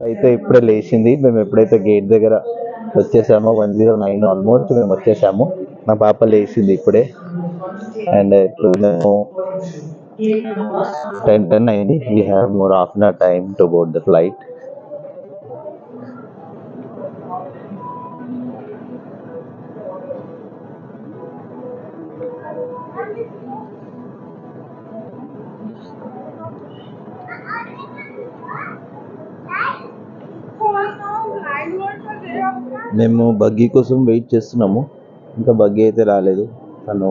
అయితే ఇప్పుడే లేచింది. మేము ఎప్పుడైతే గేట్ దగ్గర వచ్చేసామో 109 ఆల్మోస్ట్ మేము వచ్చేసాము. మా పాప లేచింది ఇప్పుడే. అండ్ ఇప్పుడు మేము 10:10 అయింది. We have more half an hour time to board the flight. మేము బగ్గీ కోసం వెయిట్ చేస్తున్నాము. ఇంకా బగ్గీ అయితే రాలేదు. తను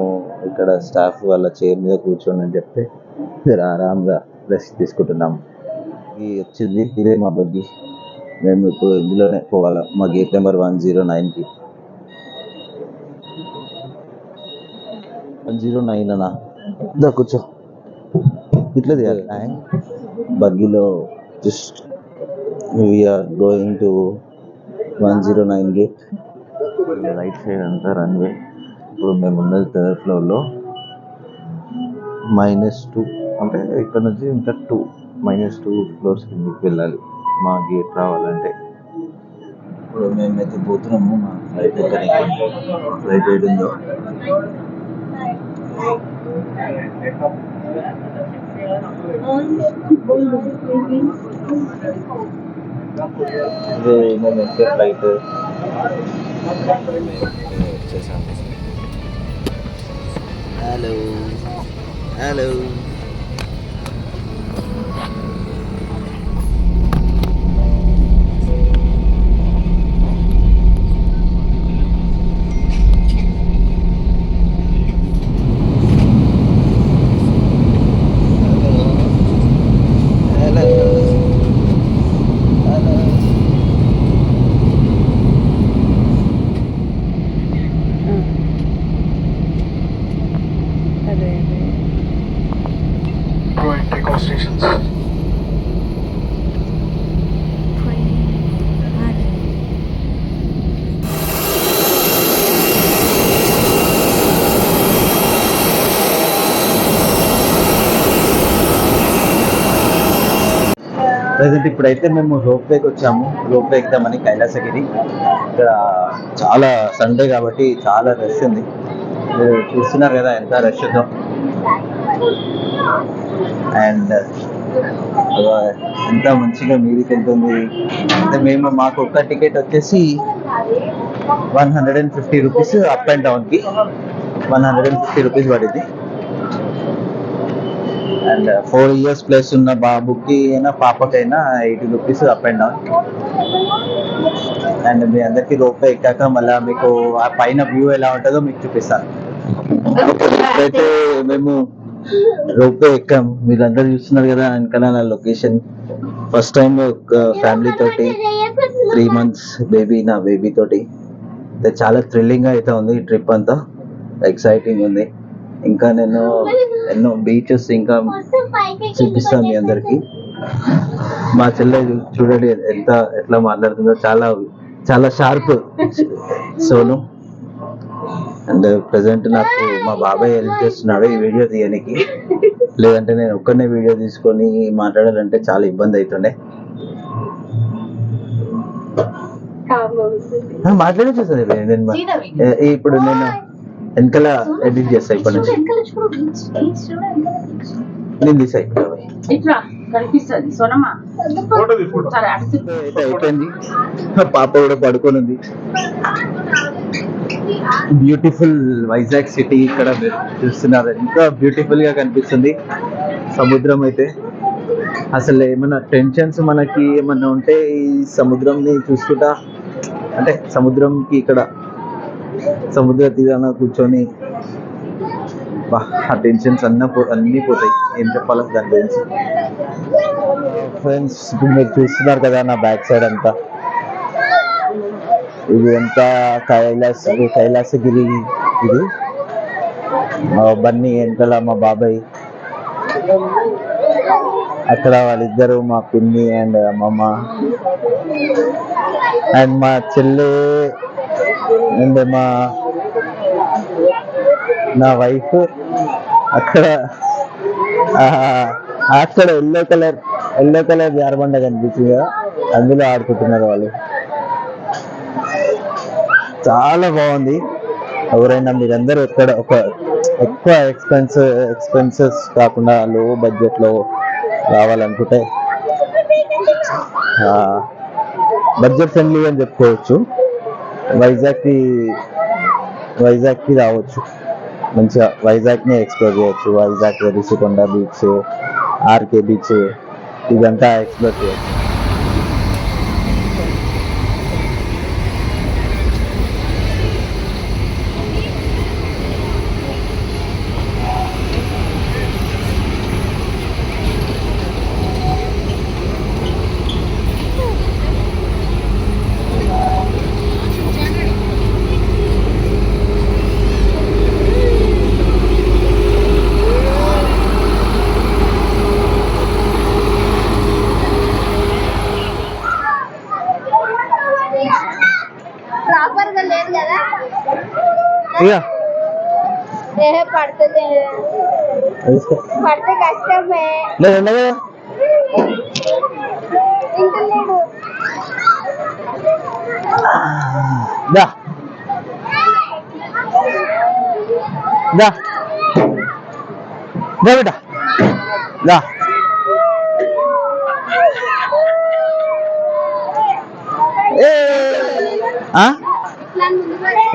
ఇక్కడ స్టాఫ్ వాళ్ళ చైర్ మీద కూర్చోండి అని చెప్తే ఆరాంగా రెస్ట్ తీసుకుంటున్నాము. బగ్గీ వచ్చింది, ఇదే మా బగ్గీ. మేము ఇప్పుడు ఇందులోనే పోవాలి మా గేట్ నెంబర్ 109కి. 109 అన్నా దా కూర్చో. ఇట్లా తీయాలి బగ్గీలో. Just we're going to 109 gate. Right side అంతా రన్వే. ఇప్పుడు మేము ఉన్నది 3rd ఫ్లోర్లో. -2 అంటే ఇక్కడ నుంచి ఇంకా -2 ఫ్లోర్స్ కిందకి వెళ్ళాలి మా గేట్ రావాలంటే. ఇప్పుడు మేమైతే పోతున్నాము మా ఫ్లైట్ ఎక్కడానికి. ఫ్లైట్ ఏడుందో ఇదే మేము ఎక్కే ఫ్లైట్. వచ్చేసాము. హలో హలో ప్రజెంట్ ఇప్పుడైతే మేము రోప్వేకి వచ్చాము. రోప్వే ఎక్కుదామని కైలాసగిరి. ఇక్కడ చాలా సండే కాబట్టి చాలా రష్ ఉంది. మీరు చూస్తున్నారు కదా ఎంత రష్ ఉందో. అండ్ ఎంత మంచిగా మీదికి వెళ్తుంది. అంటే మాకు ఒక్క టికెట్ వచ్చేసి 150 రూపీస్ అప్ అండ్ డౌన్కి. 150 రూపీస్ పడింది. అండ్ 4 years ప్లస్ ఉన్న బాబుకి అయినా పాపకైనా 80 rupees up and down. And మీ అందరికి రోప్వే ఎక్కాక మళ్ళీ మీకు ఆ పైన వ్యూ ఎలా ఉంటుందో మీకు చూపిస్తాను. ఇప్పుడైతే మేము రోప్వే ఎక్కాము. మీరందరూ చూస్తున్నారు కదా వెనకాల నా లొకేషన్. ఫస్ట్ టైం ఫ్యామిలీ తోటి 3 months నా బేబీ తోటి చాలా థ్రిల్లింగ్ అయితే ఉంది ఈ ట్రిప్ అంతా. ఎక్సైటింగ్ ఉంది. ఇంకా నేను ఎన్నో బీచెస్ ఇంకా చూపిస్తాను మీ అందరికి. మా చెల్లె చూడండి ఎట్లా మాట్లాడుతుందో. చాలా చాలా షార్ప్ సోను. అండ్ ప్రజెంట్ నాకు మా బాబాయ్ హెల్ప్ చేస్తున్నాడు ఈ వీడియో తీయడానికి. లేదంటే నేను ఒక్కనే వీడియో తీసుకొని మాట్లాడాలంటే చాలా ఇబ్బంది అవుతుండే. మాట్లాడేసేది ఇప్పుడు నేను వెనకాల ఎడిట్ చేస్తా. ఇప్పటి నుంచి నేను తీసా అయిపోయింది. పాప కూడా పడుకొని ఉంది. బ్యూటిఫుల్ వైజాగ్ సిటీ ఇక్కడ చూస్తున్నారు. ఇంకా బ్యూటిఫుల్ గా కనిపిస్తుంది. సముద్రం అయితే అసలు ఏమన్నా టెన్షన్స్ మనకి ఏమన్నా ఉంటే ఈ సముద్రంని చూసుకుంటా, అంటే సముద్రంకి ఇక్కడ సముద్ర తీరాన కూర్చొని ఆ టెన్షన్స్ అన్నీ పోతాయి. ఏం చెప్పాలి దాని గురించి. ఫ్రెండ్స్ ఇప్పుడు మీరు చూస్తున్నారు కదా నా బ్యాక్ సైడ్ అంతా. ఇది ఎంత కైలాసగిరి. ఇది బన్నీ వెనకాల మా బాబాయ్, అక్కడ వాళ్ళిద్దరు మా పిన్ని అండ్ అమ్మమ్మ అండ్ మా చెల్లె అండ్ నా వైఫ్. అక్కడ ఎల్లో కలర్ జారబండ కనిపిస్తుంది కదా, అందులో ఆడుకుంటున్నారు వాళ్ళు. చాలా బాగుంది. ఎవరైనా మీరందరూ ఎక్కడ ఒక ఎక్కువ ఎక్స్పెన్సెస్ కాకుండా లో బడ్జెట్లో రావాలనుకుంటే బడ్జెట్ ఫ్రెండ్లీ అని చెప్పుకోవచ్చు. వైజాగ్కి రావచ్చు. మంచిగా వైజాగ్ని ఎక్స్ప్లోర్ చేయొచ్చు. Vizag Rishikonda beach, RK beach ఇదంతా ఎక్స్ప్లోర్ చేయొచ్చు. పడితే కష్టమే.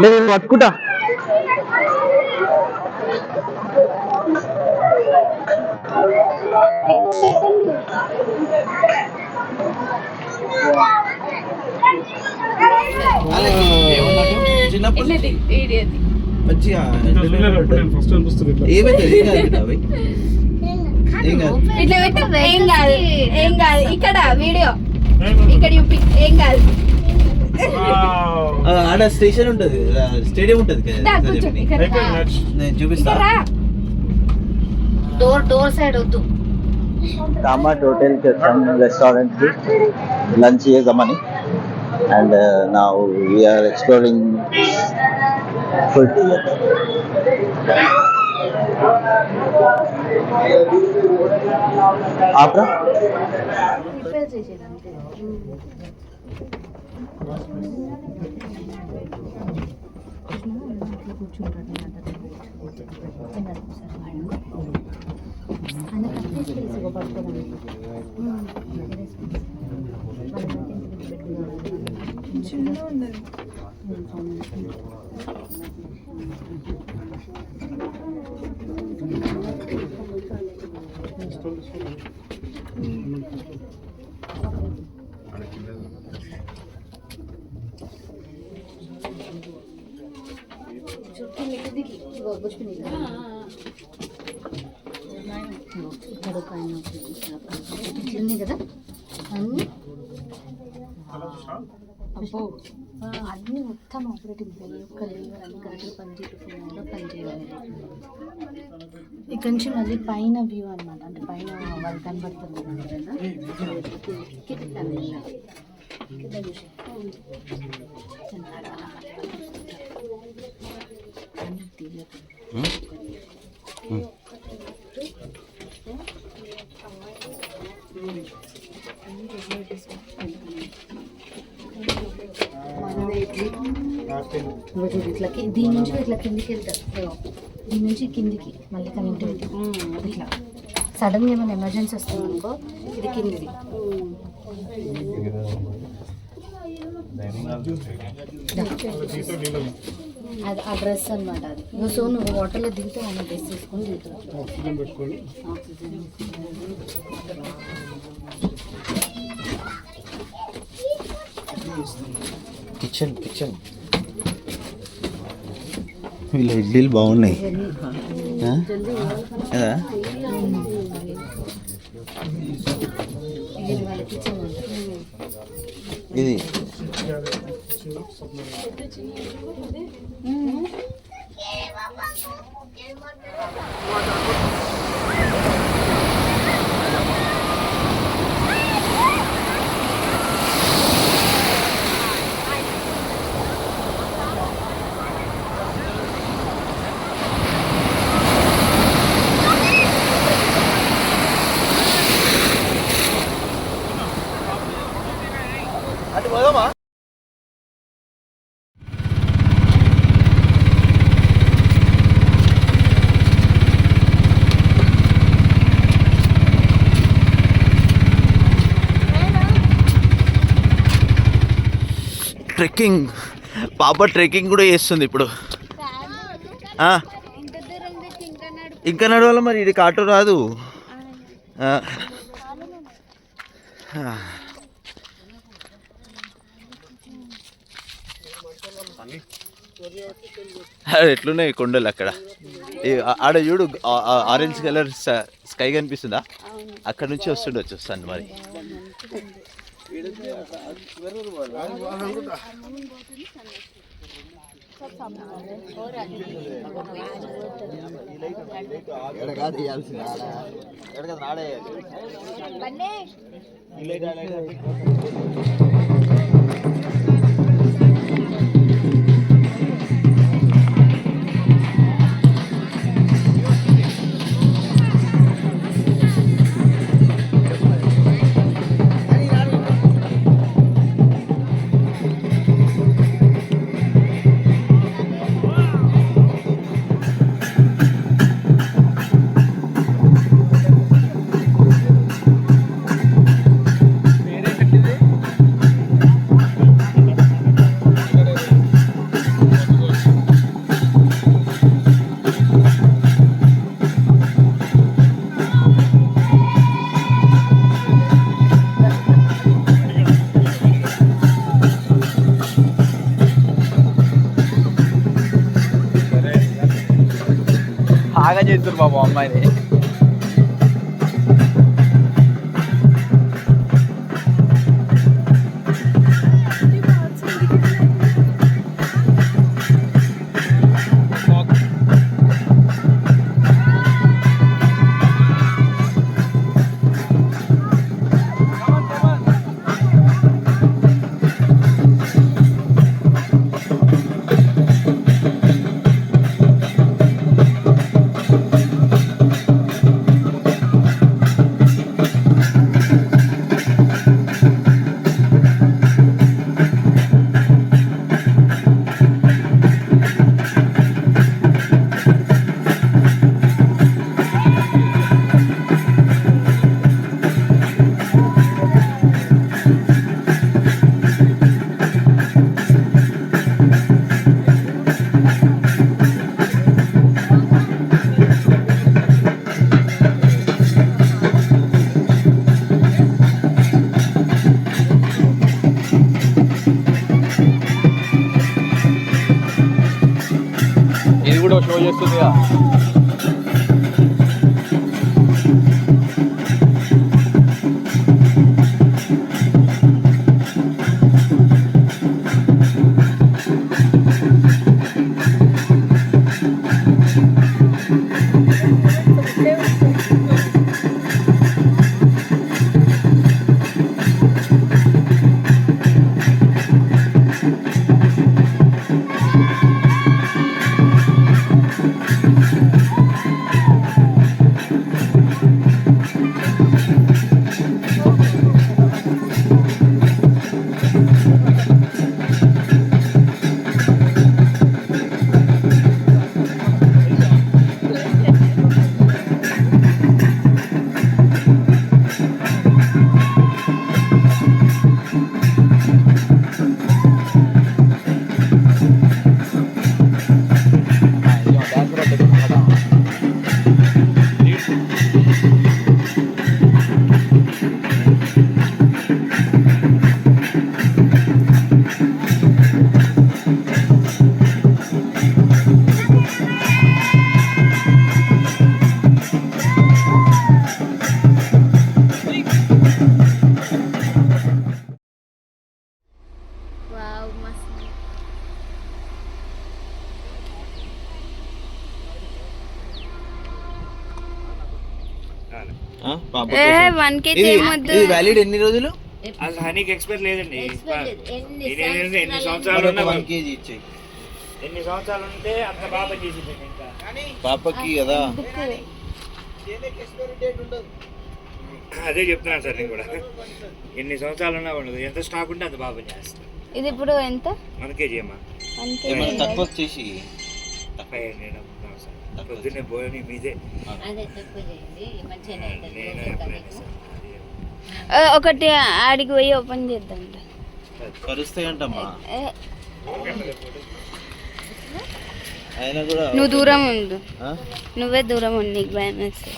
నేను పట్టుకుంటా. ఇక్కడ వీడియో ఇక్కడ ఏం కాదు. ఆడ స్టేషన్ ఉంటది, స్టేడియం ఉంటది కదా, నేను చూపిస్తా. డోర్ సైడ్ వద్దు. కామాట్ హోటల్ కి వచ్చాం, రెస్టారెంట్ కి లంచ్ చేద్దామని. And now we're exploring food. ఆప్రా కదా అన్ని అన్నీ మొత్తం ఆపరేటింగ్ ఒక్క లీవర్ అన్ని కరెక్ట్గా పనిచేయాలి. ఇక్కడ నుంచి మళ్ళీ పైన వ్యూ అనమాట, అంటే పైన వాళ్ళు కనబడుతుంది కదా. ఇట్లా దీని నుంచి ఇట్లా కిందికి వెళ్తారు, దీని నుంచి కిందికి మళ్ళీ కనెక్టివిటీ. ఇట్లా సడన్గా ఏమైనా ఎమర్జెన్సీ వస్తుంది అనుకో, ఇది కిందిది. అది ఆ డ్రెస్ అనమాట. అది సో నువ్వు వాటర్లో దిగితే ఆయన డ్రెస్ తీసుకొని దిగుతావు. కిచెన్ వీళ్ళ ఇడ్లీలు బాగున్నాయి కదా. ఇది అటు పోదామా? ట్రెక్కింగ్, పాప ట్రెక్కింగ్ కూడా చేస్తుంది ఇప్పుడు. ఇంకా నడవాల మరి, ఇది ఆటో రాదు. ఎట్లున్నాయి కొండలు అక్కడ. ఆడ చూడు, ఆరెంజ్ కలర్ స్కై కనిపిస్తుందా, అక్కడ నుంచి వస్తుండొచ్చు వస్తాను మరి. బాగా చేస్తారు బాబు అమ్మాయిని. ఇది కూడా షో చేస్తుందిగా. వ్యాలిడ్ ఎన్ని రోజులు? హనీకి ఎక్స్పైర్ లేదండి. ఎన్ని సంవత్సరాలు ఉన్నా 1 kg ఇచ్చేయి. ఎన్ని సంవత్సరాలు ఉంటే అంత బాగా చేసింది. ఇంకా పాపకి కదా అదే చెప్తున్నాను సార్ నేను కూడా. ఎన్ని సంవత్సరాలు ఉన్నా ఉండదు, ఎంత స్టాక్ ఉంటే అంత బాగా పనిచేస్తుంది. ఇది ఇప్పుడు ఎంత? 1 kg అమ్మా. అంతే ఏమైనా తక్కువ వచ్చేసి నేను అమ్ముతున్నాను సార్. పొద్దున్నే పోయి మీదే నేను ఎప్పుడైనా సార్. ఒకటి ఆడికి పోయి ఓపెన్ చేద్దాం. కరుస్తాయంటమ్మా. అయినా కూడా నువ్వు దూరం ఉండు, ఆ? నువ్వే దూరం ఉండు, నీకు భయం వేస్తుంది.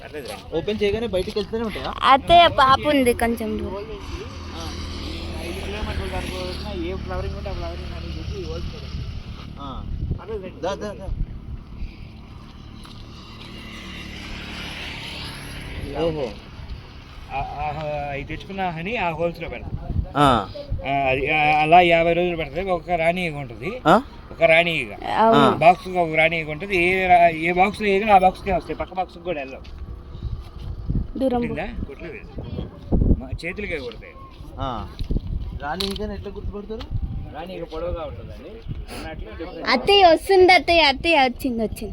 పర్లేదు రా. ఓపెన్ చేయగానే బయటికి వెళ్తూనే ఉంటాయా? అతే పాప ఉంది కొంచెం దూరం. 5 కిలోమీటర్ల వరకు వచ్చినా ఏ ఫ్లవరింగ్ ఉంటే ఆ ఫ్లవరింగ్ అని చెప్పి ఓల్చుకోవడం. ఆ. పర్లేదు రండి. దా, దా, దా. ఓహో. అవి తెచ్చుకున్న హనీ ఆ హోల్స్లో పెడతాం. ఆ. అది అలా 50 రోజులు పడుతుంది. ఒక రాణి ఈగ ఉంటుంది, ఆ? ఒక రాణి ఈగ అవును. బాక్స్ ఒక రాణి ఈగ ఉంటుంది. ఏ బాక్స్ లో ఈగ ఆ బాక్స్కే వస్తాయి, పక్క బాక్స్ కూడా వెళ్ళవు. దూరం పో. కుట్టిందా? కుట్టలేదు, మా చేతులకే కొడతాయి. ఆ. రాణి ఇంకా ఎట్లా గుర్తుపడతారు? రాణి ఈగ పొడవుగా ఉంటుందండి అన్నట్లు different. అత్తయ్య వస్తుంది, అత్తయ్య వచ్చింది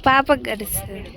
పాప గడుస్తుంది.